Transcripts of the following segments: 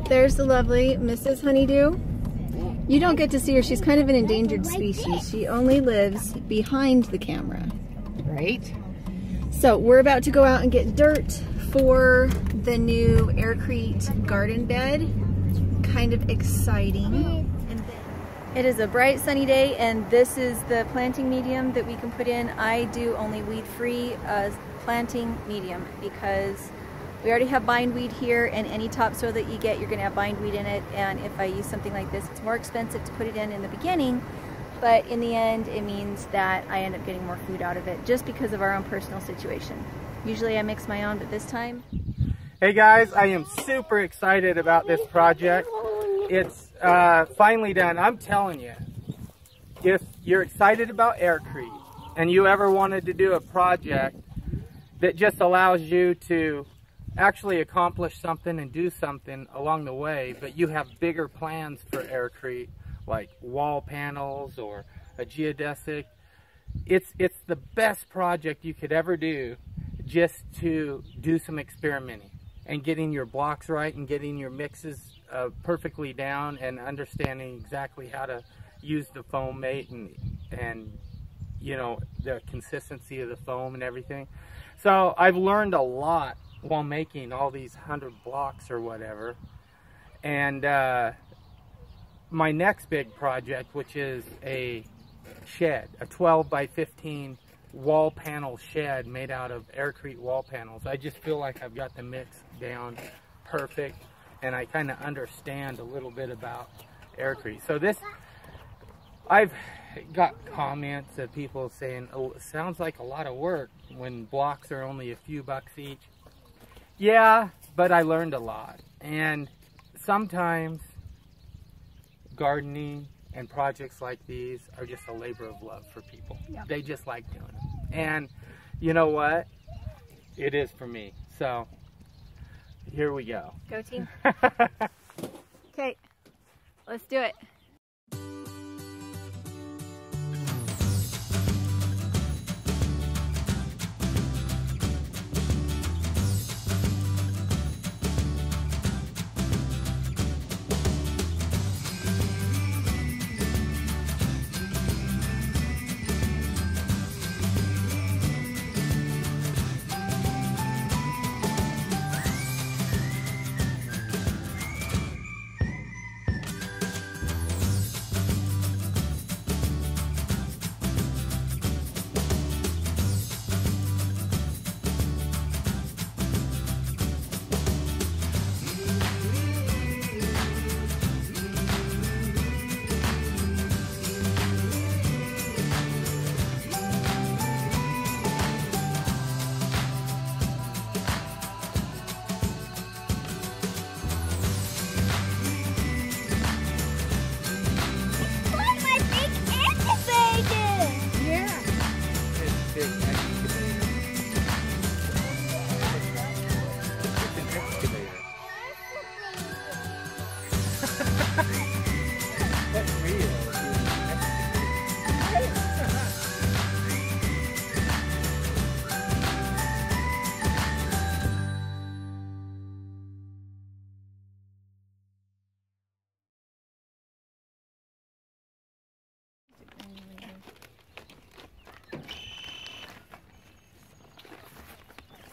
There's the lovely Mrs. Honeydew. You don't get to see her. She's kind of an endangered species. She only lives behind the camera. Right? So we're about to go out and get dirt for the new Aircrete garden bed. Kind of exciting. It is a bright sunny day, and this is the planting medium that we can put in. I do only weed-free planting medium because we already have bindweed here, and any topsoil that you get, you're going to have bindweed in it. And if I use something like this, it's more expensive to put it in the beginning, but in the end, it means that I end up getting more food out of it just because of our own personal situation. Usually I mix my own, but this time... Hey guys, I am super excited about this project. It's finally done. I'm telling you, if you're excited about Aircrete and you ever wanted to do a project that just allows you to actually accomplish something and do something along the way, but you have bigger plans for Aircrete, like wall panels or a geodesic, it's the best project you could ever do just to do some experimenting and getting your blocks right and getting your mixes perfectly down and understanding exactly how to use the foam mate and you know, the consistency of the foam and everything. So I've learned a lot while making all these 100 blocks or whatever. And my next big project, which is a shed, a 12 by 15 wall panel shed made out of Aircrete wall panels. I just feel like I've got the mix down perfect, and I kind of understand a little bit about Aircrete. So this, I've got comments of people saying, oh, it sounds like a lot of work when blocks are only a few bucks each. Yeah, but I learned a lot. And sometimes gardening and projects like these are just a labor of love for people. Yep. They just like doing it. And you know what? It is for me. So here we go. Go team. Okay, let's do it.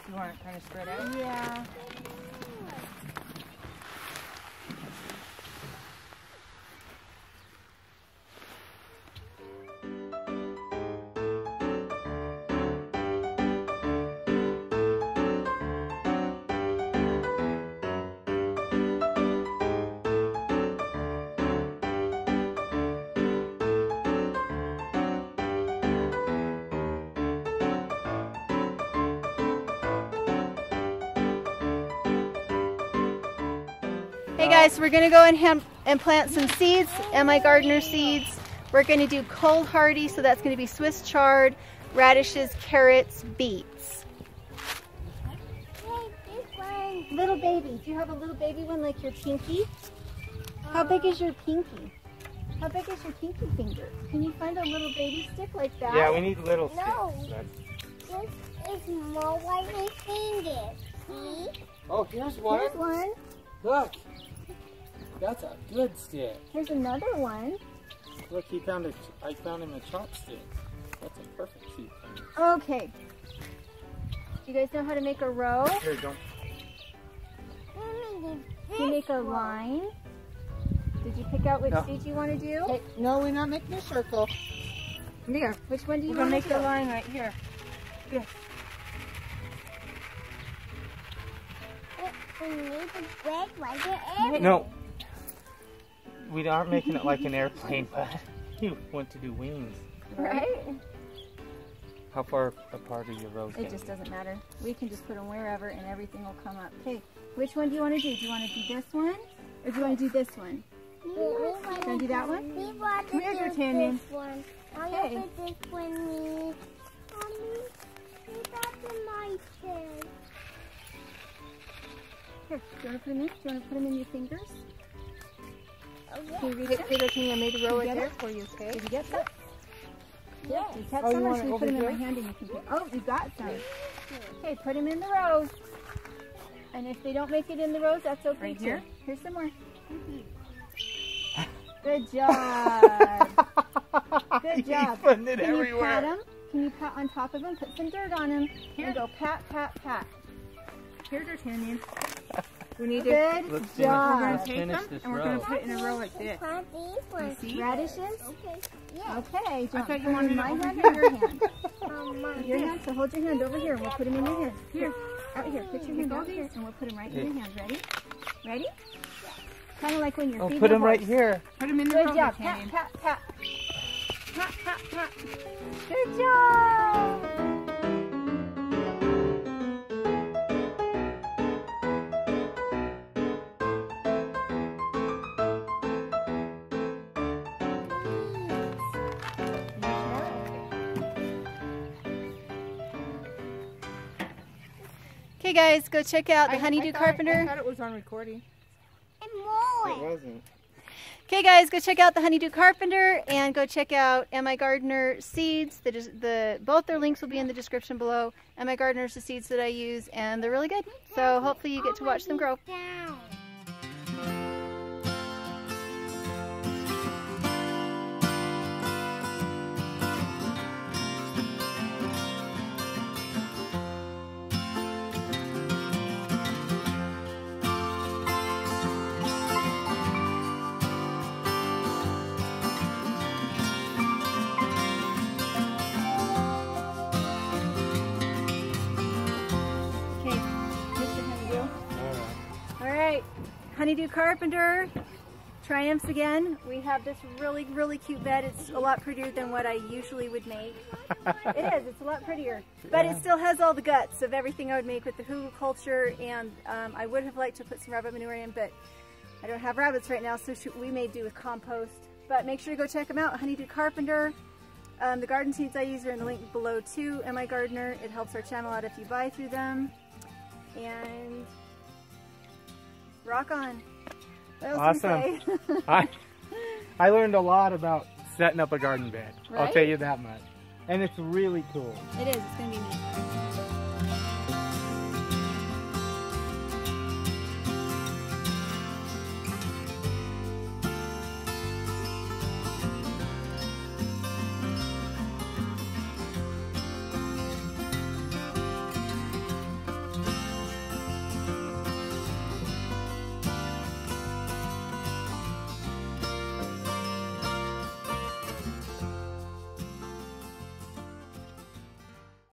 You want it kind of spread out? Yeah. Hey guys, we're gonna go and plant some seeds, my gardener seeds. We're gonna do cold hardy, so that's gonna be Swiss chard, radishes, carrots, beets. Hey, this one. Little baby, do you have a little baby one like your pinky? How big is your pinky? How big is your pinky finger? Can you find a little baby stick like that? Yeah, we need little sticks. No. This is more like my finger. See? Oh, here's one. Here's one. Look. That's a good stick. Here's another one. Look, I found him a chopstick. That's a perfect seat for me. Okay. You guys know how to make a row? Here, don't. You make a line. Did you pick out which seed you want to do? Okay, no, we're not making a circle. There. Which one do you We're want gonna to make do? the line right here. Good. We need a bread like an airplane. No. We aren't making it like an airplane, but you want to do wings. Right? How far apart are your rows? It just doesn't matter. We can just put them wherever and everything will come up. Okay, which one do you want to do? Do you want to do this one? Or do you want to do this one? We Want to do that one? want to Come here, do D'Artagnan. this one. I Okay. want to do this one. Mommy, we got the license. Here, do you want to put them in? Do you want to put them in your fingers? Oh, Can you reach Hey, it? D'Artagnan, I made a row Did you right get there it? for you, okay? Did you get some? yeah. Did you catch Oh, you some or want should it we put them in over my here? hand and you can pick? Oh, you got some. Okay, put them in the rows. And if they don't make it in the rows, that's okay Right too. here? Here's some more. Good job. Good job. putting it Can you pat everywhere. them? Can you pat on top of them? Put some dirt on them. Here. And go pat, pat, pat. Here, D'Artagnan. We need to. Good Let's finish- We're job. gonna Let's take finish them this and we're gonna row. put it in a row like this. Plant these ones. See? Radishes? Okay. Yeah. Okay. Do you I thought you put 'em wanted in it my over hand here. or your hand? Mama. Your hand. So hold your hand over here and we'll put them in your hand. Here. Out here. Put your hand go out here these. and we'll put them right in your hand. Ready? Ready? Kind of like when you're Oh, feeding put a them right horse. here. Put them in the Good row, job. Pat, D'Artagnan. pat, pat. Pat, pat, pat. Good job. Okay guys, go check out the Honeydew I Carpenter. thought it was on recording. And It more. wasn't. Okay guys, go check out the Honeydew Carpenter and go check out Mi Gardener seeds. Both their links will be in the description below. Mi Gardener's the seeds that I use and they're really good. So hopefully you get to watch them grow. Down. Okay, Mr. Honeydew. All right. All right, Honeydew Carpenter triumphs again. We have this really, really cute bed. It's a lot prettier than what I usually would make. It is, it's a lot prettier. But it still has all the guts of everything I would make with the hoo culture, and I would have liked to put some rabbit manure in, but I don't have rabbits right now, so we may do with compost. But make sure to go check them out, Honeydew Carpenter. The garden seeds I use are in the link below too, Mi Gardener. It helps our channel out if you buy through them. And rock on. What else can I say? I learned a lot about setting up a garden bed. I'll Right? tell you that much. And it's really cool. It is, it's going to be neat.